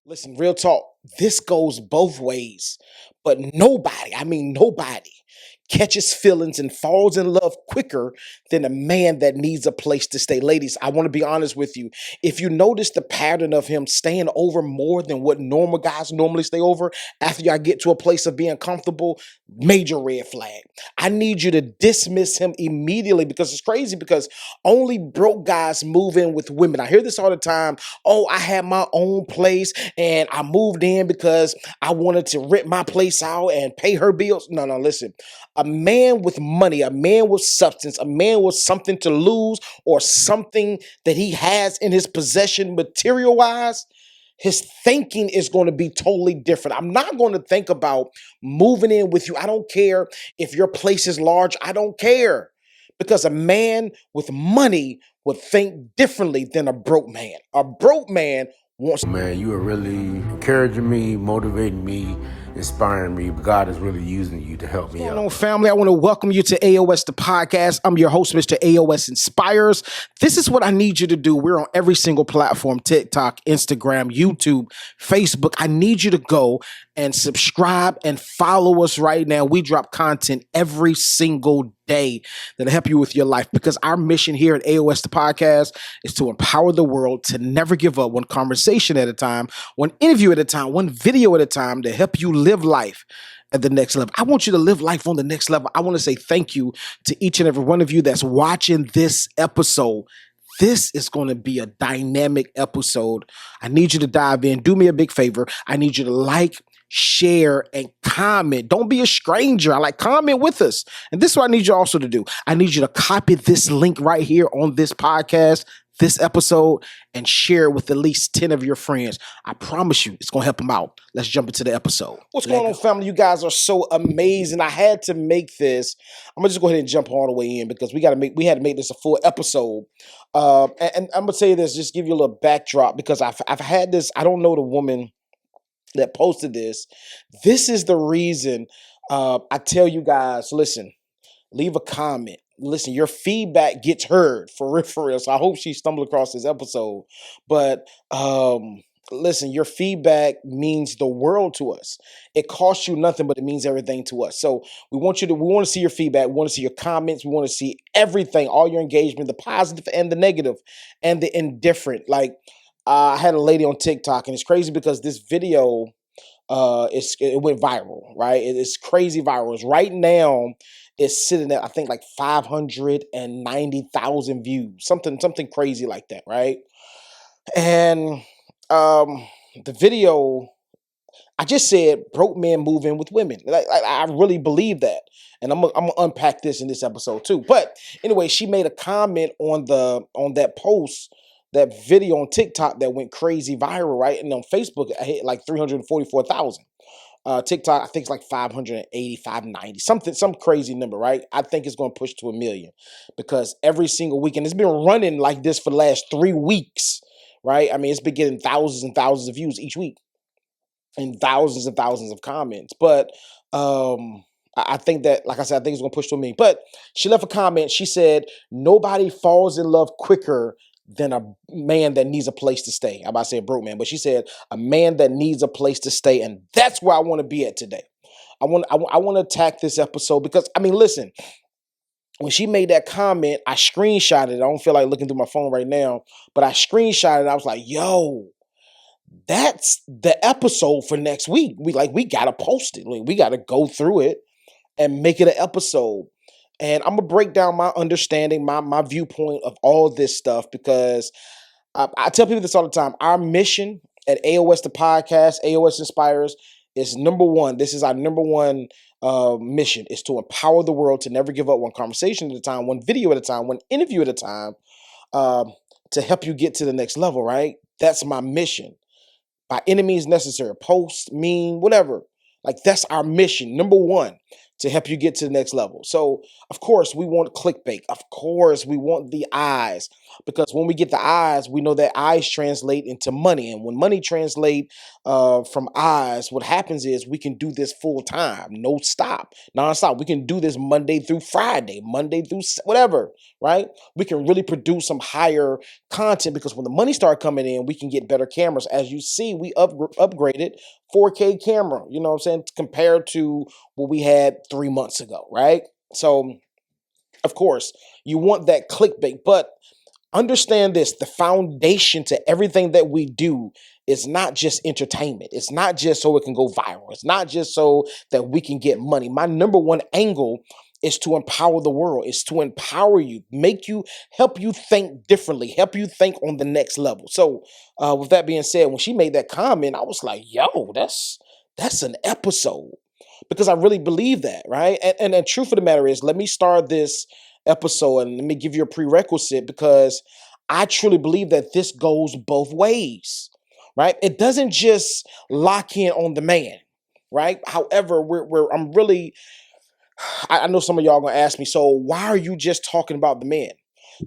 Listen, real talk. This goes both ways, but nobody catches feelings and falls in love quicker than a man that needs a place to stay. Ladies, I want to be honest with you. If you notice the pattern of him staying over more than what normal guys normally stay over after y'all get to a place of being comfortable, major red flag. I need you to dismiss him immediately because it's crazy because only broke guys move in with women. I hear this all the time. Oh, I had my own place and I moved in because I wanted to rent my place out and pay her bills. No, listen. A man with money, a man with substance, a man with something to lose or something that he has in his possession material wise, his thinking is going to be totally different. I'm not going to think about moving in with you. I don't care if your place is large. I don't care because a man with money would think differently than a broke man. A broke man wants. Man, you are really encouraging me, motivating me, inspiring me. God is really using you to help me What's out. going on, family? I want to welcome you to AOS the podcast. I'm your host, Mr. AOS Inspires. This is what I need you to do. We're on every single platform: TikTok, Instagram, YouTube, Facebook. I need you to go and subscribe and follow us right now. We drop content every single day that'll help you with your life because our mission here at AOS the podcast is to empower the world to never give up, one conversation at a time, one interview at a time, one video at a time, to help you live life at the next level. I want you to live life on the next level. I want to say thank you to each and every one of you that's watching this episode. This is going to be a dynamic episode. I need you to dive in. Do me a big favor. I need you to like, share, and comment. Don't be a stranger. Comment with us. And this is what I need you also to do. I need you to copy this link right here on this podcast, this episode, and share it with at least 10 of your friends. I promise you, it's going to help them out. Let's jump into the episode. What's going on, family? You guys are so amazing. I had to make this. I'm going to just go ahead and jump all the way in because we had to make this a full episode. And I'm going to tell you this, just give you a little backdrop because I've had this. I don't know the woman that posted this. This is the reason I tell you guys, listen, leave a comment. Listen, your feedback gets heard for real. So I hope she stumbled across this episode. But listen, your feedback means the world to us. It costs you nothing, but it means everything to us. So we want to see your feedback. We want to see your comments. We want to see everything, all your engagement, the positive and the negative and the indifferent. I had a lady on TikTok, and it's crazy because this video it went viral, right? It's crazy viral. It's right now it's sitting at I think like 590,000 views, something crazy like that, right? And the video, I just said broke men move in with women. I really believe that, and I'm gonna unpack this in this episode too. But anyway, she made a comment on that post, that video on TikTok that went crazy viral, right? And on Facebook, I hit like 344,000. TikTok, I think it's like 580, 590, some crazy number, right? I think it's going to push to 1 million because every single weekend, it's been running like this for the last 3 weeks, right? I mean, it's been getting thousands and thousands of views each week and thousands of comments. But I think that, like I said, I think it's going to push to 1 million. But she left a comment. She said, nobody falls in love quicker than a man that needs a place to stay. I'm about to say a broke man, but she said a man that needs a place to stay, and that's where I want to be at today. I want to attack this episode because I mean, listen, when she made that comment, I screenshotted it. I don't feel like looking through my phone right now, but I screenshotted it. I was like, yo, that's the episode for next week. We gotta post it. We gotta go through it and make it an episode. And I'm going to break down my understanding, my viewpoint of all this stuff because I tell people this all the time. Our mission at AOS the podcast, AOS Inspires, is number one. This is our number one mission, is to empower the world to never give up, one conversation at a time, one video at a time, one interview at a time, to help you get to the next level, right? That's my mission. By any means necessary, post, meme, whatever. Like, that's our mission. Number one, to help you get to the next level. So, of course, we want clickbait. Of course, we want the eyes, because when we get the eyes, we know that eyes translate into money. And when money translate from eyes, what happens is we can do this full time, no stop, nonstop. We can do this Monday through Friday, Monday through whatever, right? We can really produce some higher content, because when the money start coming in, we can get better cameras. As you see, we upgraded 4K camera, you know what I'm saying, compared to what we had 3 months ago, right? So, of course, you want that clickbait, but understand this: the foundation to everything that we do is not just entertainment. It's not just so it can go viral. It's not just so that we can get money. My number one angle is to empower the world, is to empower you, make you, help you think differently, help you think on the next level. So, with that being said, when she made that comment, I was like, yo, that's an episode, because I really believe that, right? And the truth of the matter is, let me start this episode and let me give you a prerequisite, because I truly believe that this goes both ways, right? It doesn't just lock in on the man, right? However, I'm really, I know some of y'all gonna ask me, so why are you just talking about the men?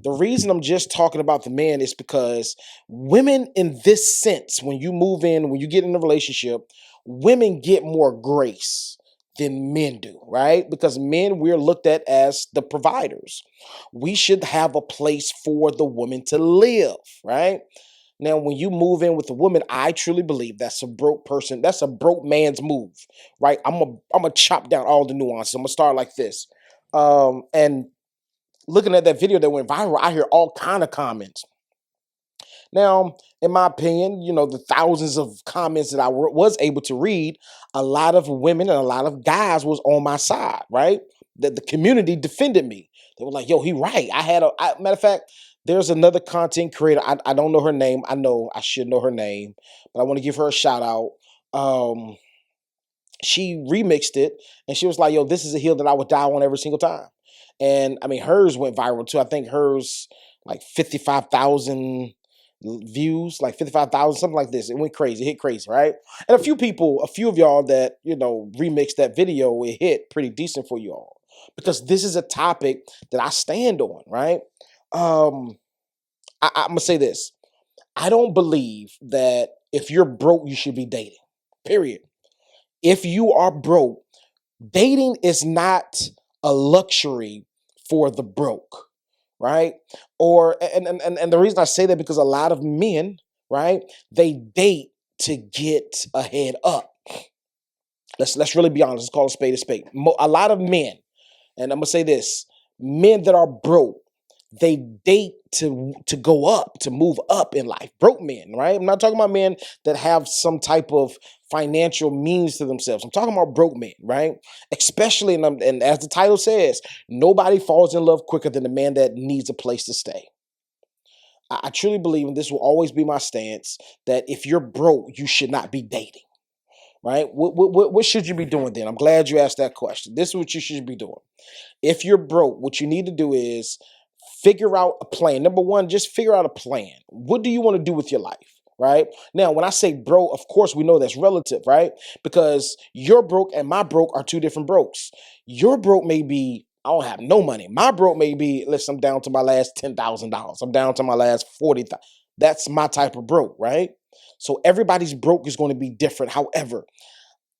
The reason I'm just talking about the man is because women, in this sense, when you move in, when you get in a relationship, women get more grace than men do, right? Because men, we're looked at as the providers. We should have a place for the woman to live, right? Now, when you move in with a woman, I truly believe that's a broke person. That's a broke man's move, right? I'm gonna chop down all the nuances. I'm gonna start like this. And looking at that video that went viral, I hear all kind of comments. Now, in my opinion, the thousands of comments that I was able to read, a lot of women and a lot of guys was on my side, right? That the community defended me. They were like, yo, he right. Matter of fact, there's another content creator. I don't know her name. I know I should know her name, but I want to give her a shout out. She remixed it, and she was like, yo, this is a hill that I would die on every single time. And I mean, hers went viral too. I think hers like 55,000 views, like 55,000, something like this. It went crazy, it hit crazy, right? And a few of y'all that, remixed that video, it hit pretty decent for you all. Because this is a topic that I stand on, right? I'm gonna say this. I don't believe that if you're broke, you should be dating. Period. If you are broke, dating is not a luxury for the broke, right? Or and the reason I say that, because a lot of men, right, they date to get ahead up. Let's really be honest. Let's call a spade a spade. A lot of men, and I'm gonna say this: men that are broke, they date to go up, to move up in life. Broke men, right? I'm not talking about men that have some type of financial means to themselves. I'm talking about broke men, right? Especially, and as the title says, nobody falls in love quicker than the man that needs a place to stay. I truly believe, and this will always be my stance, that if you're broke, you should not be dating. Right? What should you be doing then? I'm glad you asked that question. This is what you should be doing. If you're broke, what you need to do is figure out a plan. Number one, just figure out a plan. What do you want to do with your life? Right? Now, when I say broke, of course, we know that's relative, right? Because your broke and my broke are two different brokes. Your broke may be, I don't have no money. My broke may be, listen, I'm down to my last $10,000. I'm down to my last 40,000. That's my type of broke, right? So everybody's broke is going to be different. However,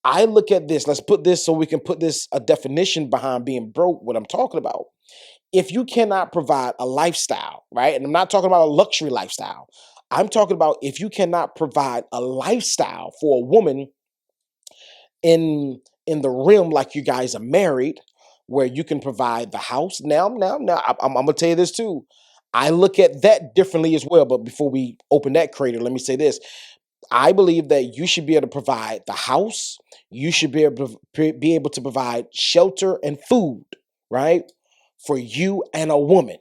I look at this, let's put this so we can put this a definition behind being broke, what I'm talking about. If you cannot provide a lifestyle, right? And I'm not talking about a luxury lifestyle. I'm talking about if you cannot provide a lifestyle for a woman in the realm like you guys are married, where you can provide the house. Now, I'm gonna tell you this too. I look at that differently as well. But before we open that crater, let me say this. I believe that you should be able to provide the house. You should be able to provide shelter and food, right? For you and a woman.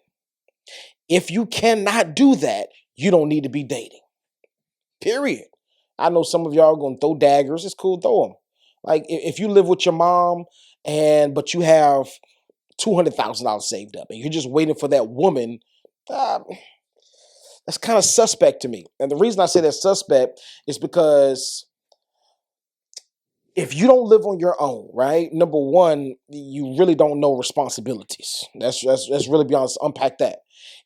If you cannot do that, you don't need to be dating. Period. I know some of y'all going to throw daggers. It's cool, throw them. Like if you live with your mom but you have $200,000 saved up and you're just waiting for that woman, that's kind of suspect to me. And the reason I say that's suspect is because if you don't live on your own, right? Number one, you really don't know responsibilities. Let's really be honest. Unpack that.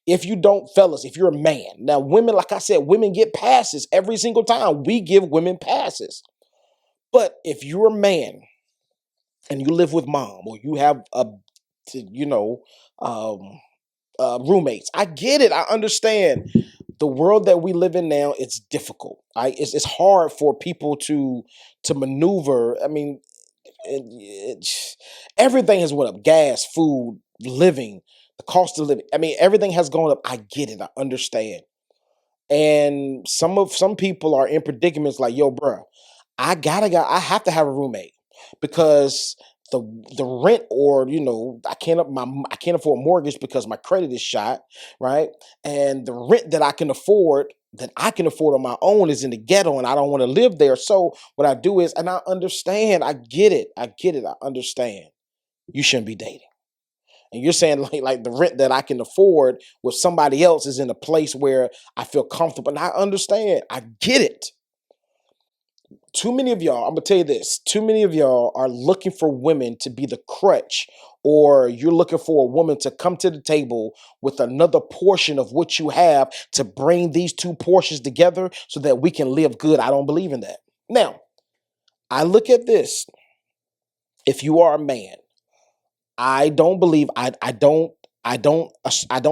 If you don't, fellas, if you're a man, now women, like I said, women get passes every single time. We give women passes. But if you're a man and you live with mom or you have you know, um, roommates, I get it. I understand. The world that we live in now, it's difficult. It's hard for people to maneuver. I mean, it, everything has went up: gas, food, living, the cost of living. I mean, everything has gone up. I get it. I understand. And some people are in predicaments like, yo, bruh, I have to have a roommate because the the rent, or I can't afford a mortgage because my credit is shot, right? And the rent that I can afford on my own is in the ghetto, and I don't want to live there. So what I do is, and I understand, I get it, I understand. You shouldn't be dating. And you're saying like the rent that I can afford with somebody else is in a place where I feel comfortable. And I understand. I get it. Too many of y'all, I'm gonna tell you this, too many of y'all are looking for women to be the crutch, or you're looking for a woman to come to the table with another portion of what you have to bring these two portions together so that we can live good. I don't believe in that. Now, I look at this. If you are a man, I don't believe I don't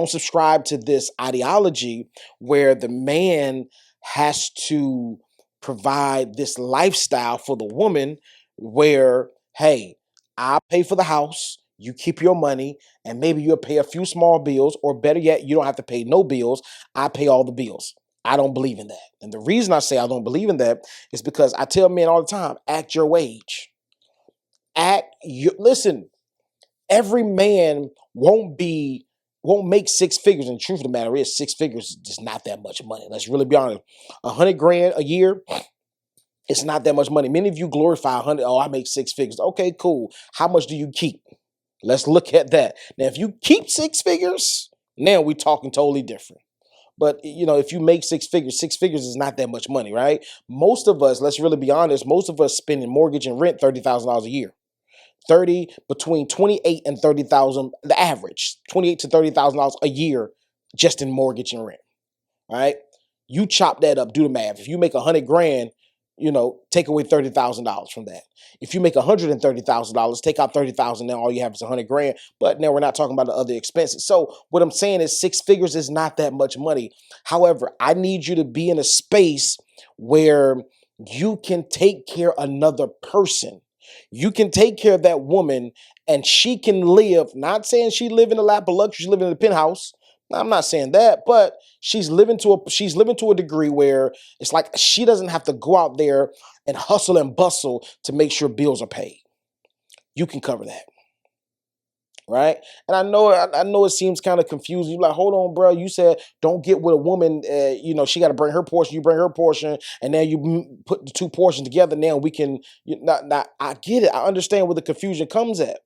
subscribe to this ideology where the man has to provide this lifestyle for the woman where, hey, I pay for the house, you keep your money, and maybe you'll pay a few small bills, or better yet, you don't have to pay no bills. I pay all the bills. I don't believe in that. And the reason I say I don't believe in that is because I tell men all the time, act your wage. Listen, every man won't make six figures. And the truth of the matter is, six figures is just not that much money. Let's really be honest. 100 grand a year, it's not that much money. Many of you glorify 100. Oh, I make six figures. Okay, cool. How much do you keep? Let's look at that. Now, if you keep six figures, now we're talking totally different. But if you make six figures is not that much money, right? Most of us, let's really be honest, most of us spending mortgage and rent $30,000 a year. 30 between 28 and 30,000, the average, 28 to $30,000 a year just in mortgage and rent. All right. You chop that up, do the math. If you make 100 grand, take away $30,000 from that. If you make $130,000, take out 30,000. Now all you have is 100 grand. But now we're not talking about the other expenses. So what I'm saying is six figures is not that much money. However, I need you to be in a space where you can take care of another person. You can take care of that woman and she can live, not saying she live in a lap of luxury, she's living in a penthouse. I'm not saying that, but she's living to a degree where it's like she doesn't have to go out there and hustle and bustle to make sure bills are paid. You can cover that. Right. And I know it seems kind of confusing. You're like, hold on, bro. You said don't get with a woman. She got to bring her portion. You bring her portion, and now you put the two portions together. Now we can. Not. I get it. I understand where the confusion comes at.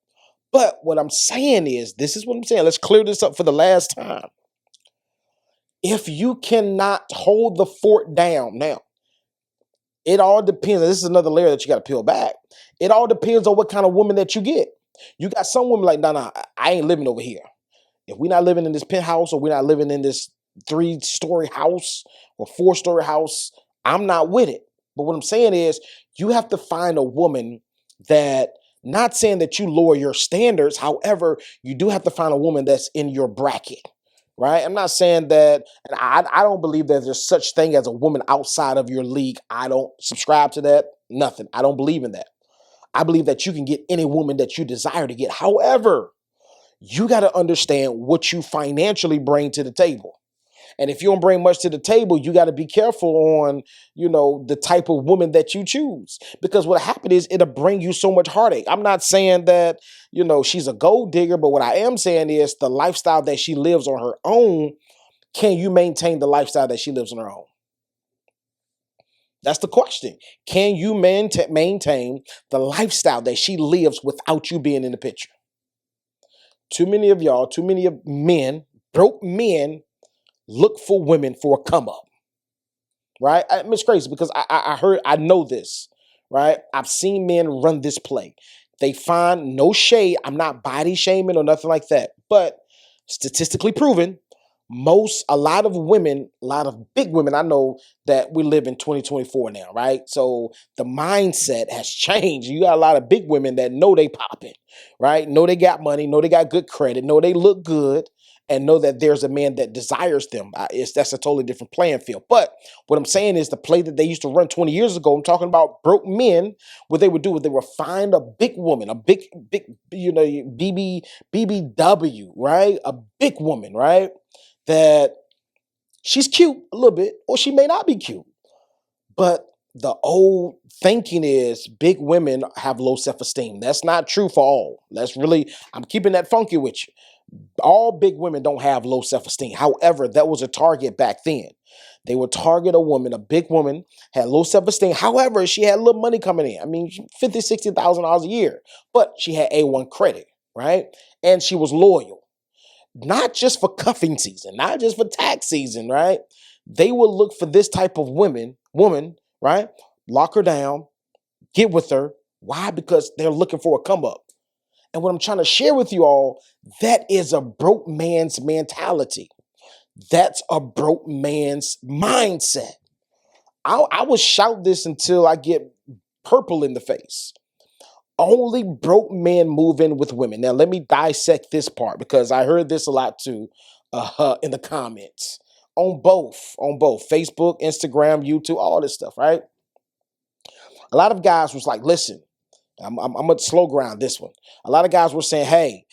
But what I'm saying is, this is what I'm saying. Let's clear this up for the last time. If you cannot hold the fort down now, it all depends. This is another layer that you got to peel back. It all depends on what kind of woman that you get. You got some women like, nah, I ain't living over here. If we're not living in this penthouse or we're not living in this 3-story house or 4-story house, I'm not with it. But what I'm saying is you have to find a woman that, not saying that you lower your standards. However, you do have to find a woman that's in your bracket, right? I'm not saying that, and I don't believe that there's such thing as a woman outside of your league. I don't subscribe to that. Nothing. I don't believe in that. I believe that you can get any woman that you desire to get. However, you got to understand what you financially bring to the table. And if you don't bring much to the table, you got to be careful on, the type of woman that you choose. Because what happened is it'll bring you so much heartache. I'm not saying that, she's a gold digger, but what I am saying is the lifestyle that she lives on her own, can you maintain the lifestyle that she lives on her own? That's the question. Can you maintain the lifestyle that she lives without you being in the picture? Too many of y'all, too many of men, broke men, look for women for a come up, right? It's crazy because I know this, right? I've seen men run this play. They find no shade. I'm not body shaming or nothing like that, but statistically proven, a lot of women, a lot of big women, I know that we live in 2024 now, right? So the mindset has changed. You got a lot of big women that know they popping, right? Know they got money, know they got good credit, know they look good, and know that there's a man that desires them. That's a totally different playing field. But what I'm saying is the play that they used to run 20 years ago, I'm talking about broke men, what they would do is they would find a big woman, a big, BBW, right? A big woman, right? That she's cute a little bit, or she may not be cute. But the old thinking is big women have low self-esteem. That's not true for all. I'm keeping that funky with you. All big women don't have low self-esteem. However, that was a target back then. They would target a woman, a big woman, had low self-esteem. However, she had a little money coming in. I mean, $50,000, $60,000 a year. But she had A1 credit, right? And she was loyal. Not just for cuffing season, not just for tax season, right? They will look for this type of woman, right? Lock her down, get with her. Why? Because they're looking for a come up. And what I'm trying to share with you all, that is a broke man's mentality. That's a broke man's mindset. I will shout this until I get purple in the face. Only broke men move in with women. Now, let me dissect this part because I heard this a lot too in the comments on both Facebook, Instagram, YouTube, all this stuff, right? A lot of guys was like, listen, I'm going to slow ground this one. A lot of guys were saying, hey,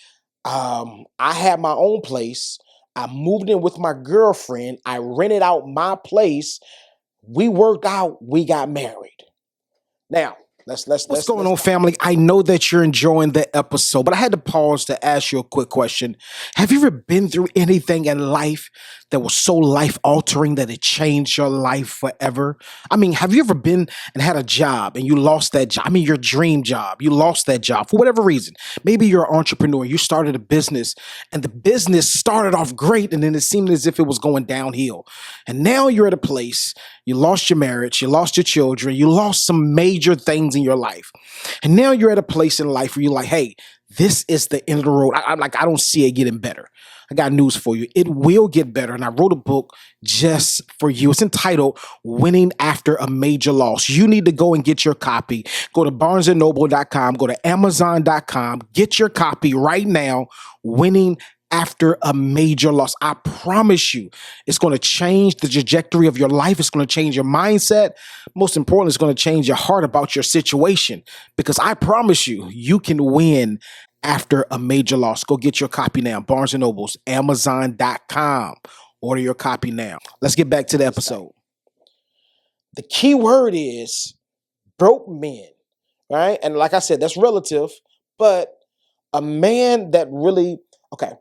I had my own place. I moved in with my girlfriend. I rented out my place. We worked out. We got married. Now, What's going on, family? I know that you're enjoying the episode, but I had to pause to ask you a quick question. Have you ever been through anything in life that was so life altering that it changed your life forever? I mean, have you ever been and had a job and you lost that job? I mean, your dream job, you lost that job for whatever reason. Maybe you're an entrepreneur, you started a business and the business started off great and then it seemed as if it was going downhill. And now you're at a place, you lost your marriage, you lost your children, you lost some major things in your life. And now you're at a place in life where you're like, hey, this is the end of the road. I don't see it getting better. I got news for you. It will get better. And I wrote a book just for you. It's entitled Winning After a Major Loss. You need to go and get your copy. Go to barnesandnoble.com, go to amazon.com, get your copy right now. Winning After a Major Loss. I promise you, it's going to change the trajectory of your life. It's going to change your mindset. Most importantly, it's going to change your heart about your situation because I promise you, you can win after a major loss. Go get your copy now. Barnes & Noble's, amazon.com. Order your copy now. Let's get back to the episode. The key word is broke men, right? And like I said, that's relative, but a man that really, okay.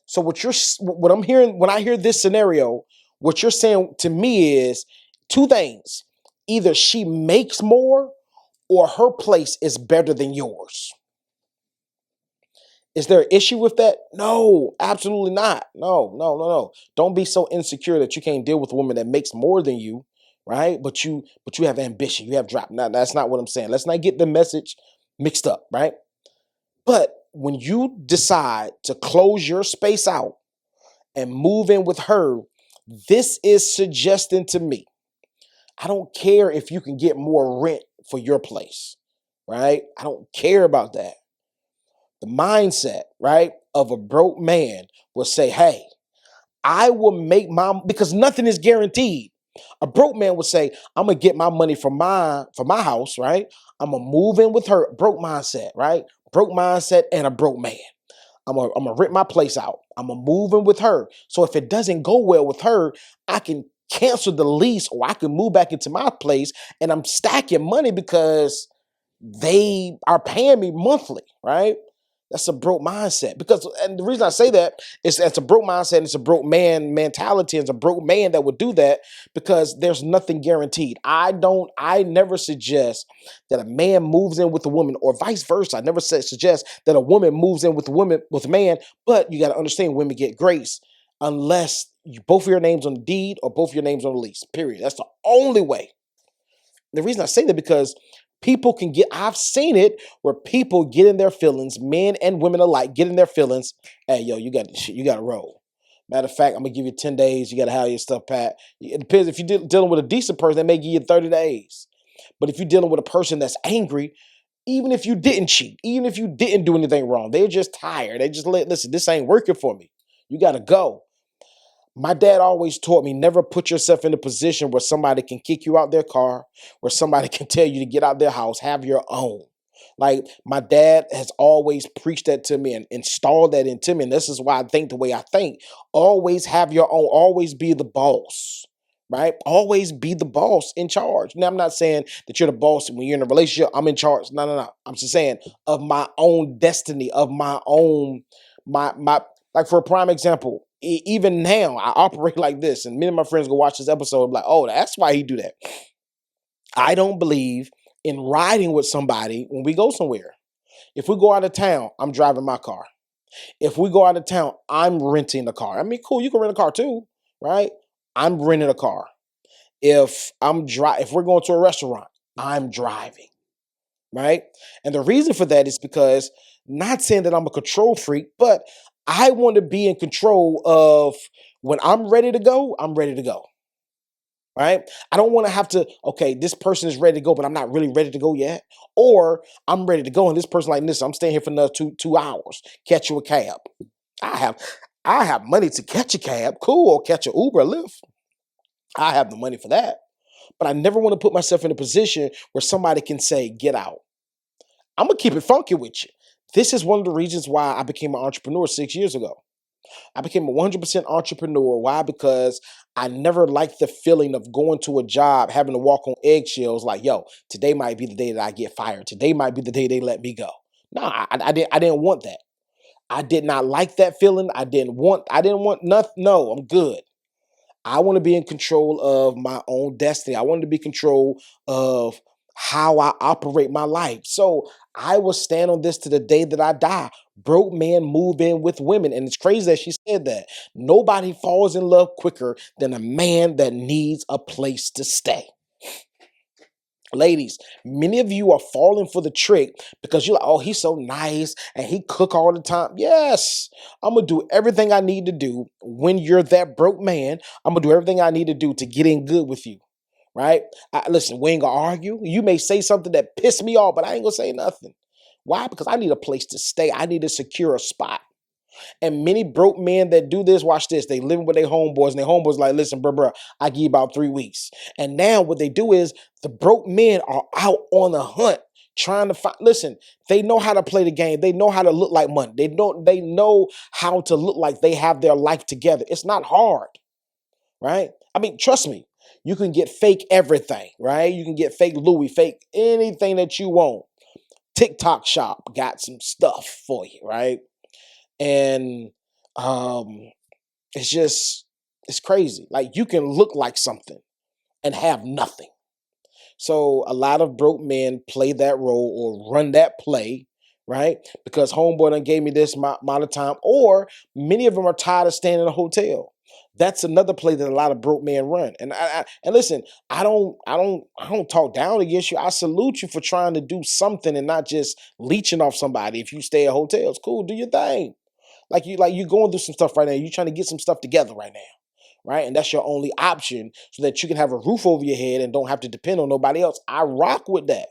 So what I'm hearing, when I hear this scenario, what you're saying to me is two things. Either she makes more or her place is better than yours. Is there an issue with that? No, absolutely not. No. Don't be so insecure that you can't deal with a woman that makes more than you, right? But you have ambition, you have drive. Now, that's not what I'm saying. Let's not get the message mixed up, right? But when you decide to close your space out and move in with her, this is suggesting to me, I don't care if you can get more rent for your place, right? I don't care about that. The mindset, right, of a broke man will say, hey, I will make because nothing is guaranteed. A broke man would say, I'm going to get my money from my house, right? I'm going to move in with her. Broke mindset, right? Broke mindset and a broke man. I'm going to rent my place out. I'm going to move in with her. So if it doesn't go well with her, I can cancel the lease or I can move back into my place and I'm stacking money because they are paying me monthly, right? That's a broke mindset. And the reason I say that is that's a broke mindset. And it's a broke man mentality. It's a broke man that would do that because there's nothing guaranteed. I never suggest that a man moves in with a woman or vice versa. I never suggest that a woman moves in with a man, but you got to understand women get grace unless both of your names on the deed or both of your names on the lease, period. That's the only way. The reason I say that because I've seen it where people get in their feelings, men and women alike get in their feelings. Hey, yo, you got to roll. Matter of fact, I'm gonna give you 10 days. You got to have your stuff packed. It depends. If you're dealing with a decent person, they may give you 30 days. But if you're dealing with a person that's angry, even if you didn't cheat, even if you didn't do anything wrong, they're just tired. They just listen, this ain't working for me. You got to go. My dad always taught me never put yourself in a position where somebody can kick you out their car, where somebody can tell you to get out their house, have your own. Like my dad has always preached that to me and installed that into me. And this is why I think the way I think. Always have your own, always be the boss, right? Always be the boss in charge. Now, I'm not saying that you're the boss when you're in a relationship, I'm in charge. No. I'm just saying of my own destiny, of my own, my like for a prime example, even now I operate like this, and many of my friends go watch this episode, like, oh, that's why he do that. I don't believe in riding with somebody when we go somewhere. If we go out of town, I'm driving my car. If we go out of town, I'm renting a car. I mean, cool, you can rent a car too, right? I'm renting a car. If we're going to a restaurant, I'm driving, right? And the reason for that is because, not saying that I'm a control freak, but I want to be in control of when I'm ready to go, I'm ready to go. Right? I don't want to have to, okay, this person is ready to go, but I'm not really ready to go yet. Or I'm ready to go, and this person like, listen, I'm staying here for another two hours. Catch you a cab. I have money to catch a cab, cool, or catch an Uber or Lyft. I have the money for that. But I never want to put myself in a position where somebody can say, get out. I'm going to keep it funky with you. This is one of the reasons why I became an entrepreneur 6 years ago. I became a 100% entrepreneur. Why? Because I never liked the feeling of going to a job, having to walk on eggshells like, yo, today might be the day that I get fired. Today might be the day they let me go. No, I didn't want that. I did not like that feeling. I didn't want nothing. No, I'm good. I want to be in control of my own destiny. I want to be in control of how I operate my life. So I will stand on this to the day that I die. Broke men move in with women. And it's crazy that she said that. Nobody falls in love quicker than a man that needs a place to stay. Ladies, many of you are falling for the trick because you're like, oh, he's so nice and he cook all the time. Yes, I'm going to do everything I need to do when you're that broke man. I'm going to do everything I need to do to get in good with you, right? Listen, we ain't going to argue. You may say something that pissed me off, but I ain't going to say nothing. Why? Because I need a place to stay. I need to secure a spot. And many broke men that do this, watch this, they living with their homeboys, and their homeboys like, listen, bro, I give you about 3 weeks. And now what they do is the broke men are out on the hunt trying to find, listen, they know how to play the game. They know how to look like money. They know how to look like they have their life together. It's not hard, right? I mean, trust me, you can get fake everything, right? You can get fake Louis, fake anything that you want. TikTok shop got some stuff for you, right? And it's crazy. Like you can look like something and have nothing. So a lot of broke men play that role or run that play, right? Because homeboy done gave me this amount of time, or many of them are tired of staying in a hotel. That's another play that a lot of broke men run. And and listen, I don't talk down against you. I salute you for trying to do something and not just leeching off somebody. If you stay at hotels, cool, do your thing. Like you going through some stuff right now. You're trying to get some stuff together right now, right? And that's your only option so that you can have a roof over your head and don't have to depend on nobody else. I rock with that.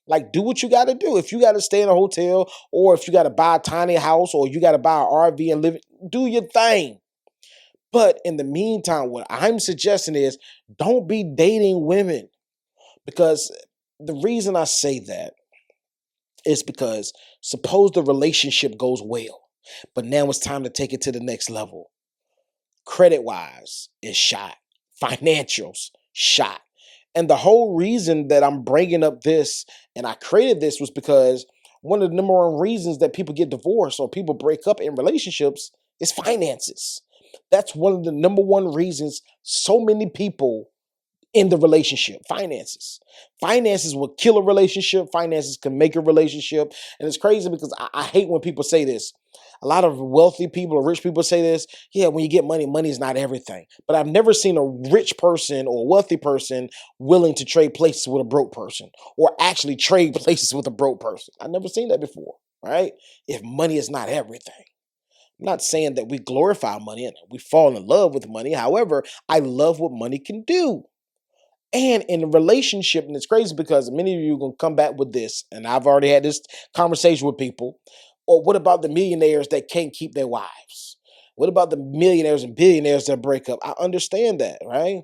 Like, do what you got to do. If you got to stay in a hotel, or if you got to buy a tiny house, or you got to buy an RV and live, do your thing. But in the meantime, what I'm suggesting is don't be dating women, because the reason I say that is because suppose the relationship goes well, but now it's time to take it to the next level. Credit-wise is shot. Financials, shot. And the whole reason that I'm bringing up this and I created this was because one of the number one reasons that people get divorced or people break up in relationships is finances. That's one of the number one reasons so many people in the relationship. Finances will kill a relationship. Finances can make a relationship. And it's crazy because I hate when people say this. A lot of wealthy people or rich people say this. Yeah, when you get money, money is not everything. But I've never seen a rich person or a wealthy person willing to trade places with a broke person or actually trade places with a broke person. I've never seen that before, right? If money is not everything. I'm not saying that we glorify money and we fall in love with money. However, I love what money can do. And in a relationship, and it's crazy because many of you are going to come back with this, and I've already had this conversation with people. Or what about the millionaires that can't keep their wives? What about the millionaires and billionaires that break up? I understand that, right?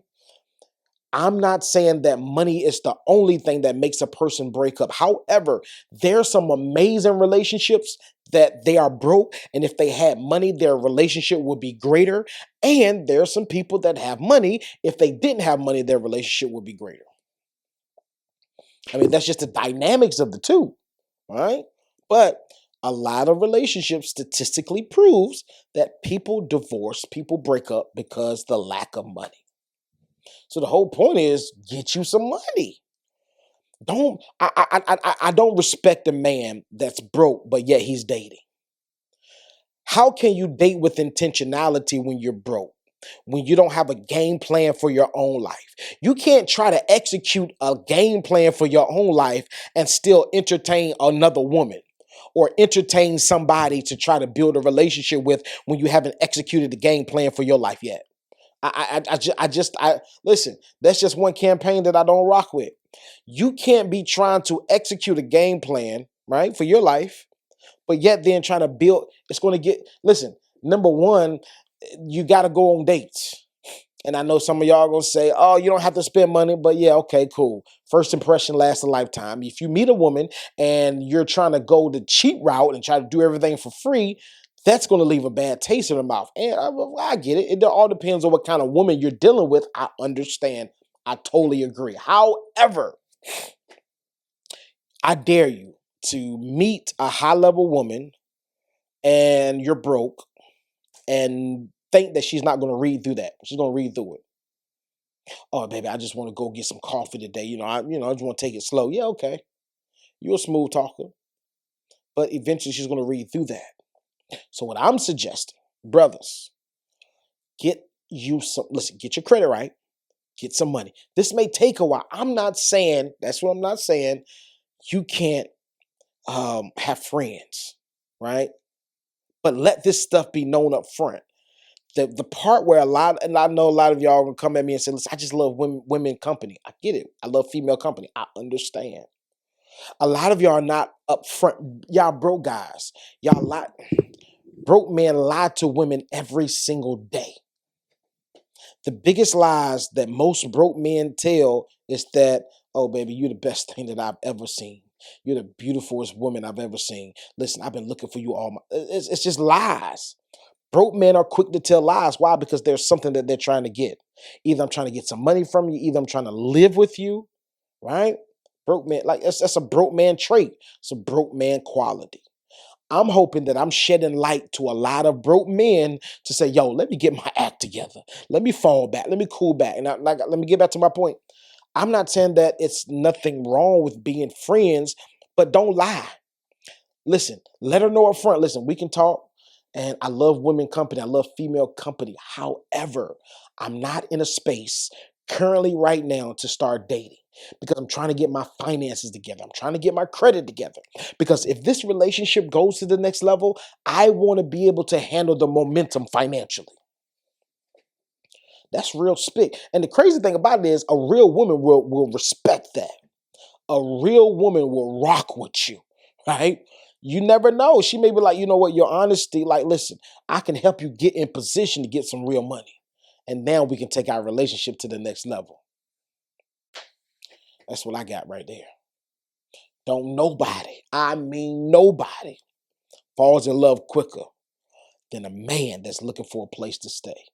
I'm not saying that money is the only thing that makes a person break up. However, there's some amazing relationships that they are broke, and if they had money, their relationship would be greater. And there's some people that have money. If they didn't have money, their relationship would be greater. I mean, that's just the dynamics of the two, right? But a lot of relationships statistically proves that people divorce, people break up because the lack of money. So the whole point is get you some money. I don't respect a man that's broke, but yet he's dating. How can you date with intentionality when you're broke? When you don't have a game plan for your own life? You can't try to execute a game plan for your own life and still entertain another woman or entertain somebody to try to build a relationship with when you haven't executed the game plan for your life yet. I listen, that's just one campaign that I don't rock with. You can't be trying to execute a game plan, right, for your life, but yet then trying to build, it's going to get, listen, number one, you got to go on dates. And I know some of y'all are going to say, oh, you don't have to spend money, but yeah, okay, cool. First impression lasts a lifetime. If you meet a woman and you're trying to go the cheap route and try to do everything for free, that's going to leave a bad taste in her mouth. And I get it. It all depends on what kind of woman you're dealing with. I understand. I totally agree. However, I dare you to meet a high-level woman and you're broke and think that she's not going to read through that. She's going to read through it. Oh, baby, I just want to go get some coffee today. I just want to take it slow. Yeah, okay. You're a smooth talker. But eventually she's going to read through that. So what I'm suggesting, brothers, get your credit right. Get some money. This may take a while. I'm not saying, that's what I'm not saying, you can't have friends, right? But let this stuff be known up front. The part where and I know a lot of y'all are gonna come at me and say, listen, I just love women company. I get it. I love female company. I understand. A lot of y'all are not upfront. Y'all broke guys. Broke men lie to women every single day. The biggest lies that most broke men tell is that, oh, baby, you're the best thing that I've ever seen. You're the beautifulest woman I've ever seen. Listen, I've been looking for you all my... It's just lies. Broke men are quick to tell lies. Why? Because there's something that they're trying to get. Either I'm trying to get some money from you. Either I'm trying to live with you, right? Broke man, like that's a broke man trait. It's a broke man quality. I'm hoping that I'm shedding light to a lot of broke men to say, yo, let me get my act together. Let me fall back. Let me cool back. And let me get back to my point. I'm not saying that it's nothing wrong with being friends, but don't lie. Listen, let her know up front. Listen, we can talk. And I love women company. I love female company. However, I'm not in a space currently right now to start dating because I'm trying to get my finances together. I'm trying to get my credit together. Because if this relationship goes to the next level, I want to be able to handle the momentum financially. That's real spick. And the crazy thing about it is a real woman will respect that. A real woman will rock with you, right? You never know. She may be like, you know what, your honesty, like, listen, I can help you get in position to get some real money. And now we can take our relationship to the next level. That's what I got right there. Don't nobody, I mean nobody, falls in love quicker than a man that's looking for a place to stay.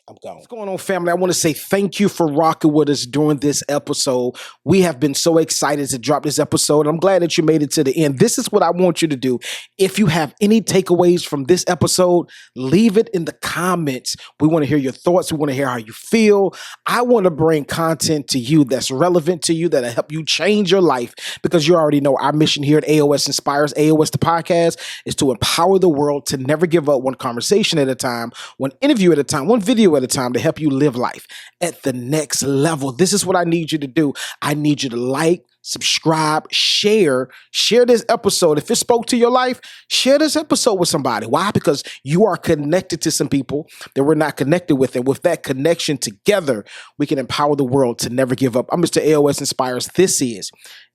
I'm gone. What's going on, family? I want to say thank you for rocking with us during this episode. We have been so excited to drop this episode. I'm glad that you made it to the end. This is what I want you to do. If you have any takeaways from this episode, leave it in the comments. We want to hear your thoughts. We want to hear how you feel. I want to bring content to you that's relevant to you, that'll help you change your life, because you already know our mission here at AOS Inspires, AOS the podcast, is to empower the world to never give up, one conversation at a time, one interview at a time, one video at a time, to help you live life at the next level. This is what I need you to do. I need you to like, subscribe, share this episode. If it spoke to your life, share this episode with somebody. Why? Because you are connected to some people that we're not connected with. And with that connection together, we can empower the world to never give up. I'm Mr. AOS Inspires. This is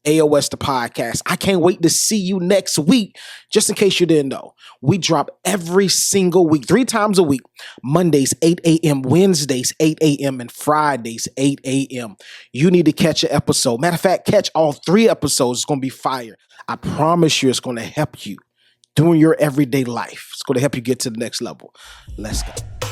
AOS the podcast. I can't wait to see you next week. Just in case you didn't know, we drop every single week, 3 times a week. Mondays, 8 a.m., Wednesdays, 8 a.m., and Fridays, 8 a.m. You need to catch an episode. Matter of fact, catch all 3 episodes. It's going to be fire. I promise you it's going to help you during your everyday life. It's going to help you get to the next level. Let's go.